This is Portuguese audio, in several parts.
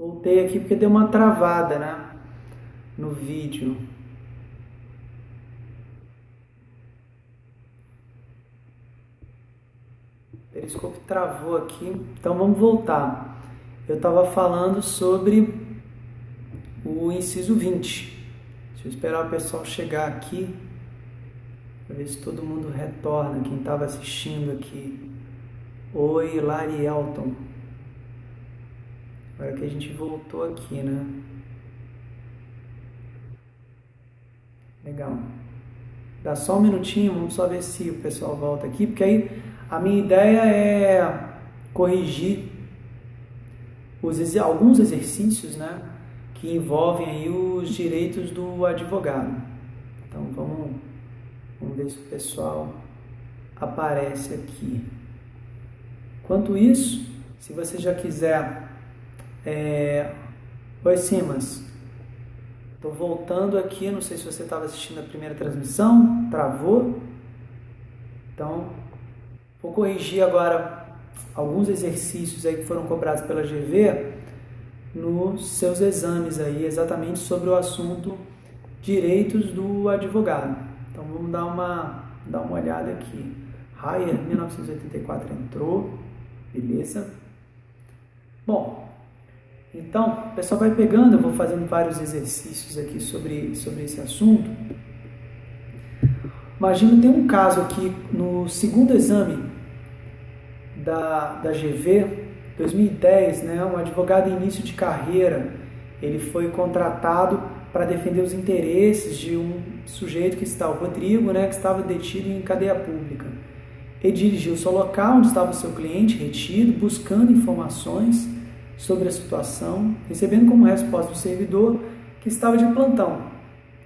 Voltei aqui porque deu uma travada, né, no vídeo. O Periscope travou aqui, então vamos voltar. Eu estava falando sobre o inciso 20. Deixa eu esperar o pessoal chegar aqui, para ver se todo mundo retorna, quem estava assistindo aqui. Oi, Lari Elton. Agora que a gente voltou aqui, né? Legal. Dá só um minutinho, vamos só ver se o pessoal volta aqui, porque aí a minha ideia é corrigir alguns exercícios, né, que envolvem aí os direitos do advogado. Então vamos ver se o pessoal aparece aqui. Enquanto isso, se você já quiser... Oi, Simas. Estou voltando aqui, não sei se você estava assistindo a primeira transmissão, travou. Então, vou corrigir agora alguns exercícios aí que foram cobrados pela GV nos seus exames aí, exatamente sobre o assunto direitos do advogado. Então, vamos dar uma olhada aqui. Raia, 1984 entrou, beleza. Bom, então, o pessoal vai pegando, eu vou fazendo vários exercícios aqui sobre esse assunto. Imagina, tem um caso aqui no segundo exame da GV, 2010, né, um advogado em início de carreira, ele foi contratado para defender os interesses de um sujeito que está, o Rodrigo, né, que estava detido em cadeia pública. Ele dirigiu-se ao local onde estava o seu cliente retido, buscando informações sobre a situação, recebendo como resposta do servidor que estava de plantão,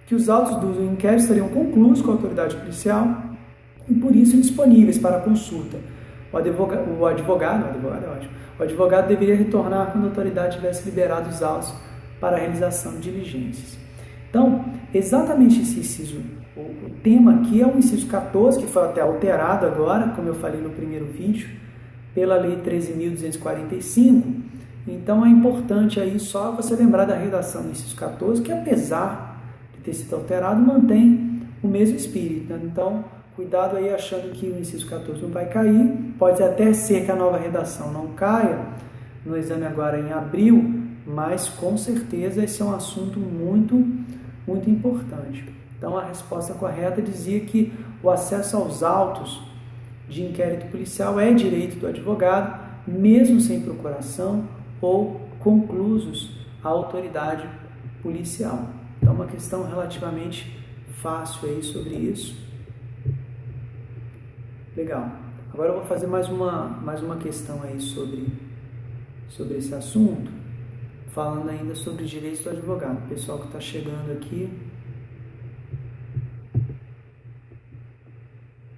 que os autos do inquérito estariam concluídos com a autoridade policial e por isso disponíveis para consulta. O advogado deveria retornar quando a autoridade tivesse liberado os autos para a realização de diligências. Então, exatamente esse inciso, o tema aqui é o inciso 14, que foi até alterado agora, como eu falei no primeiro vídeo, pela Lei 13.245. Então é importante aí só você lembrar da redação do inciso 14, que apesar de ter sido alterado, mantém o mesmo espírito. Né? Então, cuidado aí achando que o inciso 14 não vai cair. Pode até ser que a nova redação não caia no exame agora em abril, mas com certeza esse é um assunto muito, muito importante. Então a resposta correta dizia que o acesso aos autos de inquérito policial é direito do advogado, mesmo sem procuração ou conclusos à autoridade policial. Então, uma questão relativamente fácil aí sobre isso. Legal. Agora eu vou fazer mais uma questão aí sobre esse assunto, falando ainda sobre direitos do advogado. O pessoal que está chegando aqui,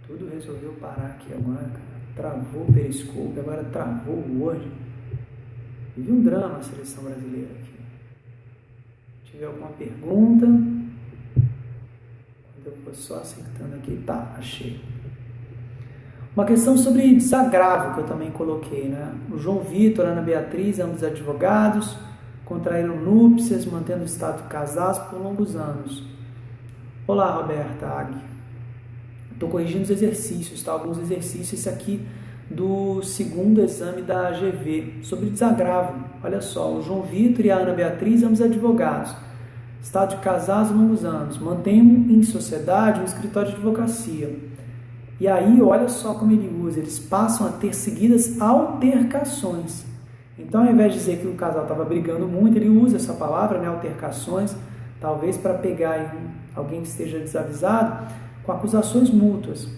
tudo resolveu parar aqui agora, cara. Travou o Periscope, agora travou o Word. Vive um drama a seleção brasileira aqui. Se tiver alguma pergunta, eu vou só acertando aqui. Tá, achei. Uma questão sobre desagravo que eu também coloquei, né? O João Vitor, a Ana Beatriz, ambos advogados, contraíram núpcias, mantendo o estado de casados por longos anos. Olá, Roberta Ag. Estou corrigindo os exercícios, tá? Alguns exercícios, esse aqui do segundo exame da AGV, sobre desagravo. Olha só, o João Vitor e a Ana Beatriz, ambos advogados, estado de casados há longos anos, mantêm em sociedade um escritório de advocacia. E aí, olha só como ele usa, eles passam a ter seguidas altercações. Então, ao invés de dizer que o casal estava brigando muito, ele usa essa palavra, né, altercações, talvez para pegar alguém que esteja desavisado, com acusações mútuas.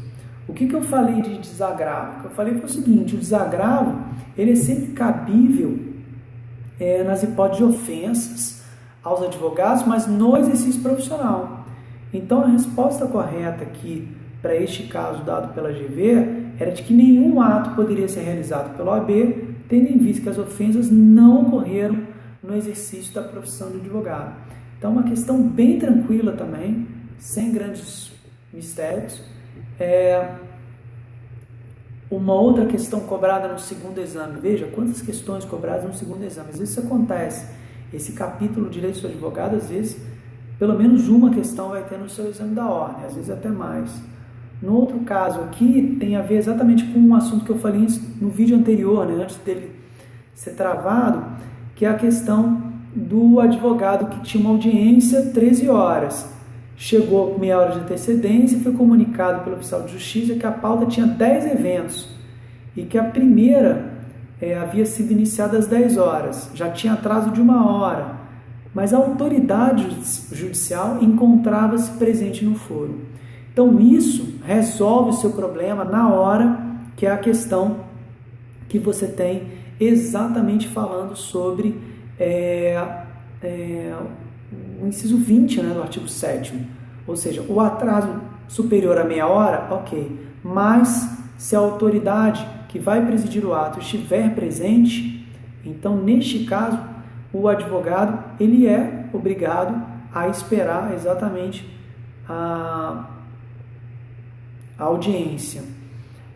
O que eu falei de desagravo? O que eu falei foi o seguinte: o desagravo ele é sempre cabível nas hipóteses de ofensas aos advogados, mas no exercício profissional. Então, a resposta correta aqui para este caso dado pela GV era de que nenhum ato poderia ser realizado pela OAB, tendo em vista que as ofensas não ocorreram no exercício da profissão de advogado. Então, uma questão bem tranquila também, sem grandes mistérios. Uma outra questão cobrada no segundo exame. Veja quantas questões cobradas no segundo exame. Às vezes isso acontece. Esse capítulo de Direito do Advogado, às vezes, pelo menos uma questão vai ter no seu exame da ordem, às vezes até mais. No outro caso aqui, tem a ver exatamente com um assunto que eu falei no vídeo anterior, né, antes dele ser travado, que é a questão do advogado que tinha uma audiência 13 horas. Chegou meia hora de antecedência e foi comunicado pelo oficial de justiça que a pauta tinha 10 eventos e que a primeira havia sido iniciada às 10 horas, já tinha atraso de 1 hora, mas a autoridade judicial encontrava-se presente no foro. Então isso resolve o seu problema na hora, que é a questão que você tem exatamente falando sobre o inciso 20, né, do artigo 7º, ou seja, o atraso superior a meia hora, ok, mas se a autoridade que vai presidir o ato estiver presente, então neste caso o advogado ele é obrigado a esperar exatamente a audiência.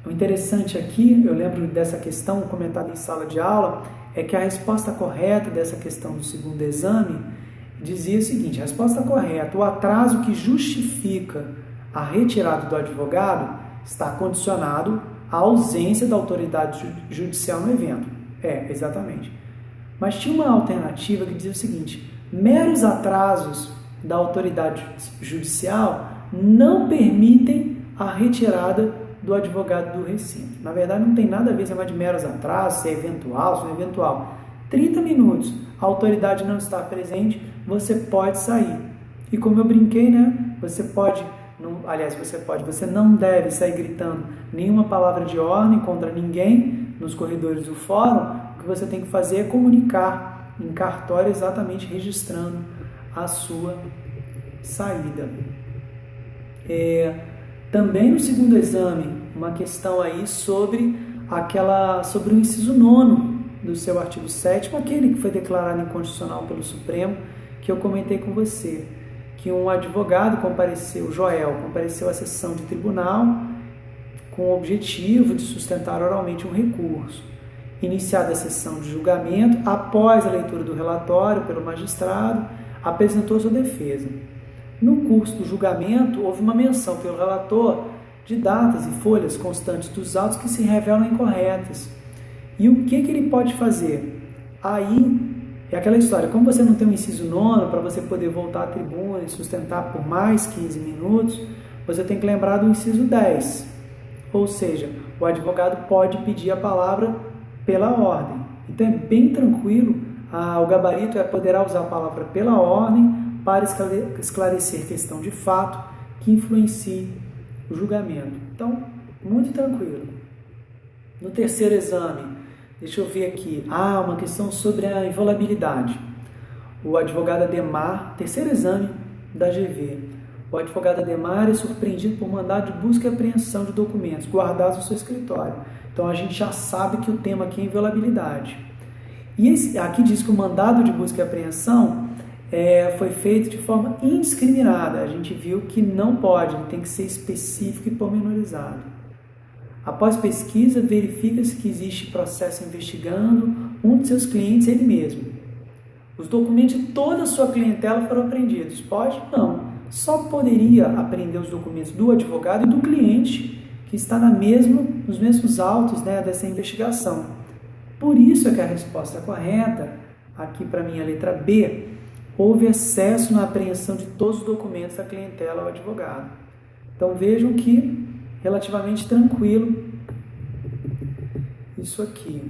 O interessante aqui, eu lembro dessa questão comentada em sala de aula, é que a resposta correta dessa questão do segundo exame dizia o seguinte: a resposta correta, o atraso que justifica a retirada do advogado está condicionado à ausência da autoridade judicial no evento. Exatamente. Mas tinha uma alternativa que dizia o seguinte: meros atrasos da autoridade judicial não permitem a retirada do advogado do recinto. Na verdade, não tem nada a ver se é de meros atrasos, se é eventual, se não é eventual. 30 minutos, a autoridade não está presente, você pode sair. E como eu brinquei, né? Você não deve sair gritando nenhuma palavra de ordem contra ninguém nos corredores do fórum. O que você tem que fazer é comunicar em cartório exatamente registrando a sua saída. Também no segundo exame, uma questão aí sobre o inciso 9º do seu artigo 7º, aquele que foi declarado inconstitucional pelo Supremo, que eu comentei com você, que um advogado compareceu à sessão de tribunal com o objetivo de sustentar oralmente um recurso. Iniciada a sessão de julgamento, após a leitura do relatório pelo magistrado, apresentou sua defesa. No curso do julgamento, houve uma menção pelo relator de datas e folhas constantes dos autos que se revelam incorretas. E o que ele pode fazer? Aí é aquela história, como você não tem um inciso 9º para você poder voltar à tribuna e sustentar por mais 15 minutos, você tem que lembrar do inciso 10. Ou seja, o advogado pode pedir a palavra pela ordem. Então é bem tranquilo, o gabarito poderá usar a palavra pela ordem para esclarecer questão de fato que influencie o julgamento. Então, muito tranquilo. No terceiro exame, deixa eu ver aqui, uma questão sobre a inviolabilidade. O advogado Ademar, terceiro exame da GV, o advogado Ademar é surpreendido por mandado de busca e apreensão de documentos guardados no seu escritório. Então, a gente já sabe que o tema aqui é inviolabilidade. E aqui diz que o mandado de busca e apreensão foi feito de forma indiscriminada. A gente viu que não pode, tem que ser específico e pormenorizado. Após pesquisa, verifica-se que existe processo investigando um de seus clientes, ele mesmo. Os documentos de toda a sua clientela foram apreendidos. Pode? Não. Só poderia apreender os documentos do advogado e do cliente que está nos mesmos autos, né, dessa investigação. Por isso é que a resposta correta, aqui para mim a letra B, houve excesso na apreensão de todos os documentos da clientela ao advogado. Então vejam que relativamente tranquilo isso aqui.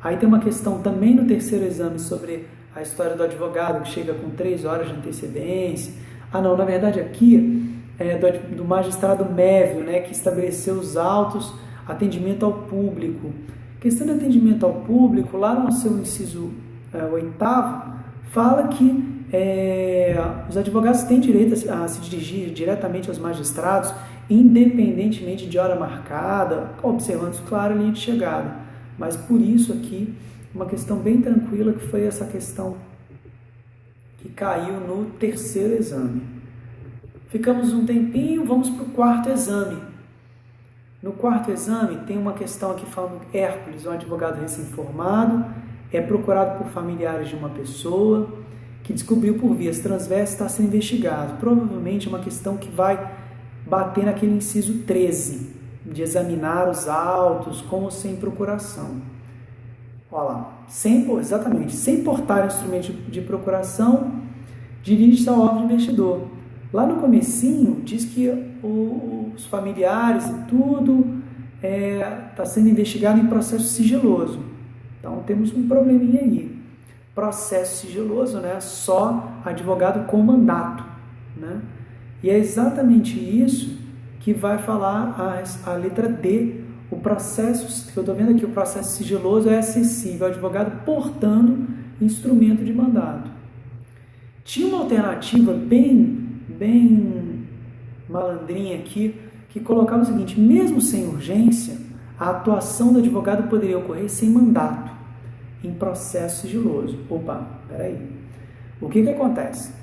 Aí tem uma questão também no terceiro exame sobre a história do advogado que chega com 3 horas de antecedência. Na verdade aqui é do magistrado Mévio, né, que estabeleceu os autos atendimento ao público. Questão de atendimento ao público, lá no seu inciso 8º, fala que os advogados têm direito a se dirigir diretamente aos magistrados, independentemente de hora marcada, observando, claro, a linha de chegada. Mas por isso aqui, uma questão bem tranquila, que foi essa questão que caiu no terceiro exame. Ficamos um tempinho, vamos para o quarto exame. No quarto exame, tem uma questão aqui falando Hércules, um advogado recém-formado, é procurado por familiares de uma pessoa que descobriu por vias transversas está sendo investigado. Provavelmente é uma questão que vai bater naquele inciso 13, de examinar os autos com ou sem procuração. Olha lá, exatamente, sem portar instrumento de procuração, dirige-se ao órgão investidor. Lá no comecinho, diz que os familiares e tudo está sendo investigado em processo sigiloso. Então, temos um probleminha aí. Processo sigiloso, né? Só advogado com mandato, né? E é exatamente isso que vai falar a letra D. O processo, que eu estou vendo aqui, o processo sigiloso é acessível ao advogado portando instrumento de mandato. Tinha uma alternativa bem malandrinha aqui, que colocava o seguinte: mesmo sem urgência, a atuação do advogado poderia ocorrer sem mandato, em processo sigiloso. Opa, peraí. O que acontece?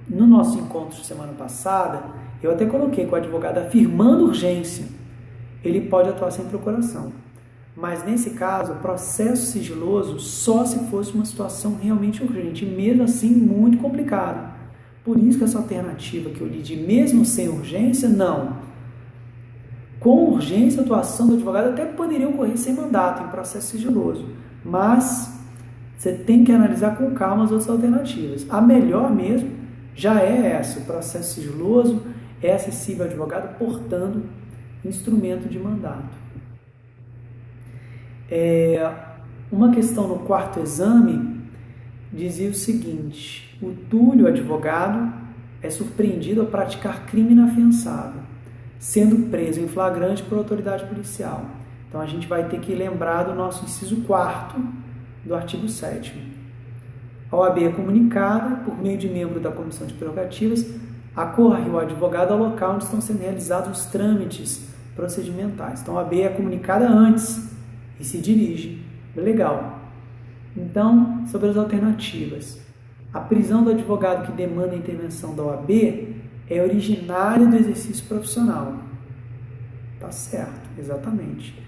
No nosso encontro de semana passada, eu até coloquei que o advogado afirmando urgência, ele pode atuar sem procuração. Mas nesse caso, o processo sigiloso só se fosse uma situação realmente urgente, e mesmo assim muito complicado. Por isso que essa alternativa que eu li de mesmo sem urgência, não. Com urgência, a atuação do advogado até poderia ocorrer sem mandato, em processo sigiloso. Mas você tem que analisar com calma as outras alternativas. A melhor mesmo já é essa. O processo sigiloso é acessível ao advogado portando instrumento de mandato. Uma questão no quarto exame dizia o seguinte: o Túlio, advogado, é surpreendido a praticar crime inafiançável, sendo preso em flagrante por autoridade policial. Então a gente vai ter que lembrar do nosso inciso 4º do artigo 7º. A OAB é comunicada por meio de membro da Comissão de Prerrogativas, acorre o advogado ao local onde estão sendo realizados os trâmites procedimentais. Então a OAB é comunicada antes e se dirige. Legal. Então, sobre as alternativas. A prisão do advogado que demanda a intervenção da OAB é originária do exercício profissional. Tá certo, exatamente.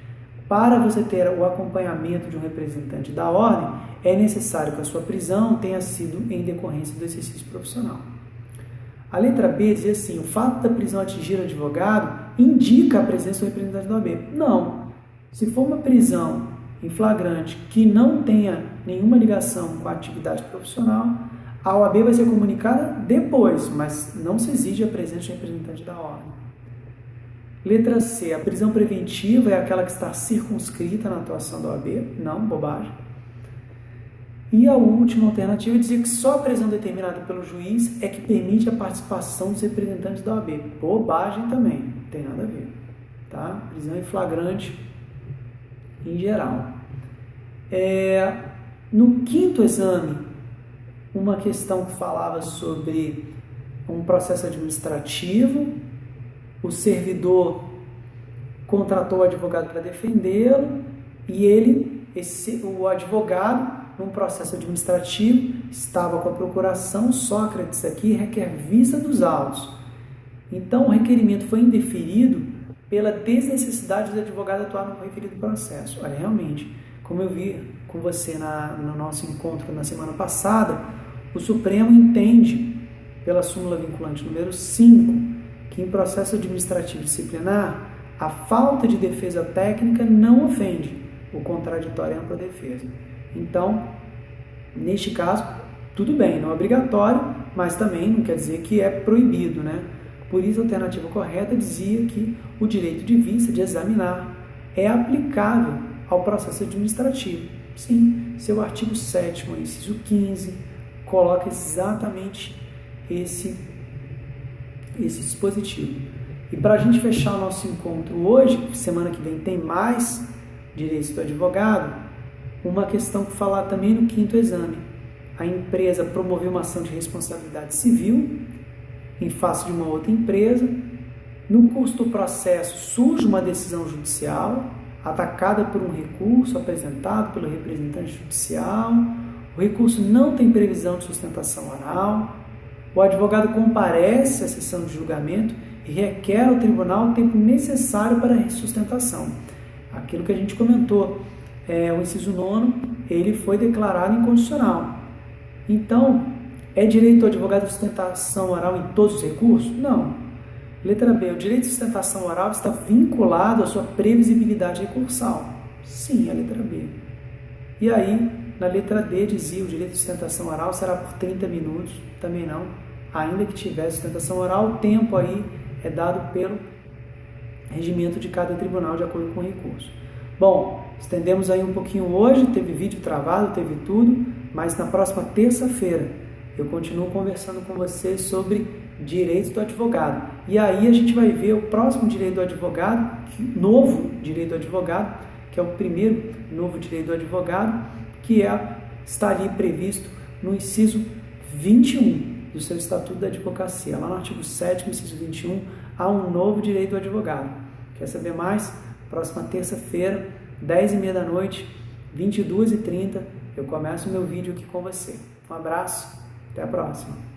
Para você ter o acompanhamento de um representante da ordem, é necessário que a sua prisão tenha sido em decorrência do exercício profissional. A letra B diz assim: o fato da prisão atingir o advogado indica a presença do representante da OAB. Não. Se for uma prisão em flagrante que não tenha nenhuma ligação com a atividade profissional, a OAB vai ser comunicada depois, mas não se exige a presença do representante da ordem. Letra C, a prisão preventiva é aquela que está circunscrita na atuação da OAB. Não, bobagem. E a última alternativa dizia que só a prisão determinada pelo juiz é que permite a participação dos representantes da OAB. Bobagem também, não tem nada a ver. Tá? Prisão em flagrante em geral. No quinto exame, uma questão que falava sobre um processo administrativo, o servidor contratou o advogado para defendê-lo e o advogado, num processo administrativo, estava com a procuração, Sócrates aqui requer vista dos autos. Então, o requerimento foi indeferido pela desnecessidade do advogado atuar no referido processo. Olha, realmente, como eu vi com você no nosso encontro na semana passada, o Supremo entende, pela súmula vinculante número 5, que em processo administrativo disciplinar, a falta de defesa técnica não ofende o contraditório e ampla defesa. Então, neste caso, tudo bem, não é obrigatório, mas também não quer dizer que é proibido, né? Por isso, a alternativa correta dizia que o direito de vista, de examinar, é aplicável ao processo administrativo. Sim, seu artigo 7º, inciso 15, coloca exatamente esse dispositivo. E para a gente fechar o nosso encontro hoje, semana que vem tem mais direitos do advogado, uma questão que falar também no quinto exame. A empresa promoveu uma ação de responsabilidade civil em face de uma outra empresa. No curso do processo surge uma decisão judicial atacada por um recurso apresentado pelo representante judicial. O recurso não tem previsão de sustentação oral. O advogado comparece à sessão de julgamento e requer ao tribunal o tempo necessário para a sustentação. Aquilo que a gente comentou, o inciso 9º, ele foi declarado inconstitucional. Então, é direito do advogado de sustentação oral em todos os recursos? Não. Letra B, o direito de sustentação oral está vinculado à sua previsibilidade recursal? Sim, a letra B. E aí, na letra D dizia, o direito de sustentação oral será por 30 minutos, também não. Ainda que tivesse sustentação oral, o tempo aí é dado pelo regimento de cada tribunal de acordo com o recurso. Bom, estendemos aí um pouquinho hoje, teve vídeo travado, teve tudo, mas na próxima terça-feira eu continuo conversando com vocês sobre direitos do advogado. E aí a gente vai ver o próximo direito do advogado, novo direito do advogado, que é o primeiro novo direito do advogado, que está ali previsto no inciso 21 do seu Estatuto da Advocacia. Lá no artigo 7º, inciso 21, há um novo direito do advogado. Quer saber mais? Próxima terça-feira, 10h30 da noite, 22h30, eu começo o meu vídeo aqui com você. Um abraço, até a próxima.